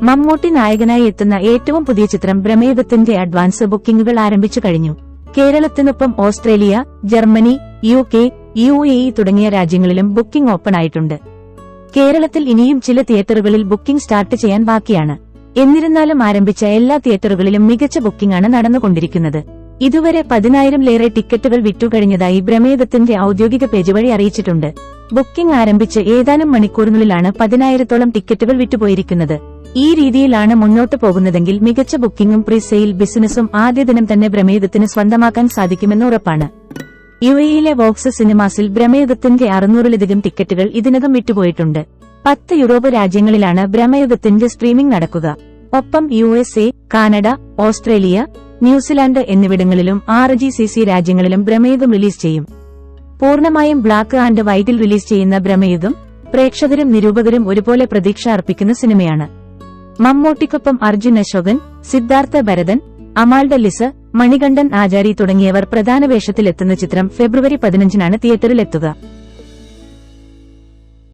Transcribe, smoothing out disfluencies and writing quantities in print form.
മമ്മൂട്ടി നായകനായി എത്തുന്ന ഏറ്റവും പുതിയ ചിത്രം ബ്രഹ്മയുഗത്തിന്റെ അഡ്വാൻസ് ബുക്കിംഗുകൾ ആരംഭിച്ചു കഴിഞ്ഞു. കേരളത്തിനൊപ്പം ഓസ്ട്രേലിയ, ജർമ്മനി, UK, UAE തുടങ്ങിയ രാജ്യങ്ങളിലും ബുക്കിംഗ് ഓപ്പൺ ആയിട്ടുണ്ട്. കേരളത്തിൽ ഇനിയും ചില തിയേറ്ററുകളിൽ ബുക്കിംഗ് സ്റ്റാർട്ട് ചെയ്യാൻ ബാക്കിയാണ്. എന്നിരുന്നാലും ആരംഭിച്ച എല്ലാ തിയേറ്ററുകളിലും മികച്ച ബുക്കിംഗാണ് നടന്നുകൊണ്ടിരിക്കുന്നത്. ഇതുവരെ 10,000-ലേറെ ടിക്കറ്റുകൾ വിറ്റുകഴിഞ്ഞതായി ബ്രഹ്മയുഗത്തിന്റെ ഔദ്യോഗിക പേജ് വഴി അറിയിച്ചിട്ടുണ്ട്. ബുക്കിംഗ് ആരംഭിച്ച് ഏതാനും മണിക്കൂറുകളിലാണ് 10,000-ത്തോളം ടിക്കറ്റുകൾ വിറ്റുപോയിരിക്കുന്നത്. ഈ രീതിയിലാണ് മുന്നോട്ടു പോകുന്നതെങ്കിൽ മികച്ച ബുക്കിംഗും പ്രീ സെയിൽ ബിസിനസും ആദ്യ ദിനം തന്നെ ബ്രഹ്മയുഗത്തിന് സ്വന്തമാക്കാൻ സാധിക്കുമെന്ന് ഉറപ്പാണ്. UAEയിലെ വോക്സ് സിനിമാസിൽ ബ്രഹ്മയുഗത്തിന്റെ 600-ലധികം ടിക്കറ്റുകൾ ഇതിനകം വിറ്റുപോയിട്ടുണ്ട്. 10 യൂറോപ്പ് രാജ്യങ്ങളിലാണ് ബ്രഹ്മയുഗത്തിന്റെ സ്ട്രീമിംഗ് നടക്കുക. ഒപ്പം USA, കാനഡ, ഓസ്ട്രേലിയ, ന്യൂസിലാൻഡ് എന്നിവിടങ്ങളിലും 6 GCC രാജ്യങ്ങളിലും ബ്രഹ്മയുഗം റിലീസ് ചെയ്യും. പൂർണ്ണമായും ബ്ലാക്ക് ആൻഡ് വൈറ്റിൽ റിലീസ് ചെയ്യുന്ന ബ്രഹ്മയുഗം പ്രേക്ഷകരും നിരൂപകരും ഒരുപോലെ പ്രതീക്ഷ അർപ്പിക്കുന്ന സിനിമയാണ്. മമ്മൂട്ടിക്കൊപ്പം അർജുൻ അശോകൻ, സിദ്ധാർത്ഥ ഭരതൻ, അമാൽഡ ലിസ്, മണികണ്ഠൻ ആചാരി തുടങ്ങിയവർ പ്രധാന വേഷത്തിലെത്തുന്ന ചിത്രം ഫെബ്രുവരി 15-നാണ് തിയേറ്ററിലെത്തുക.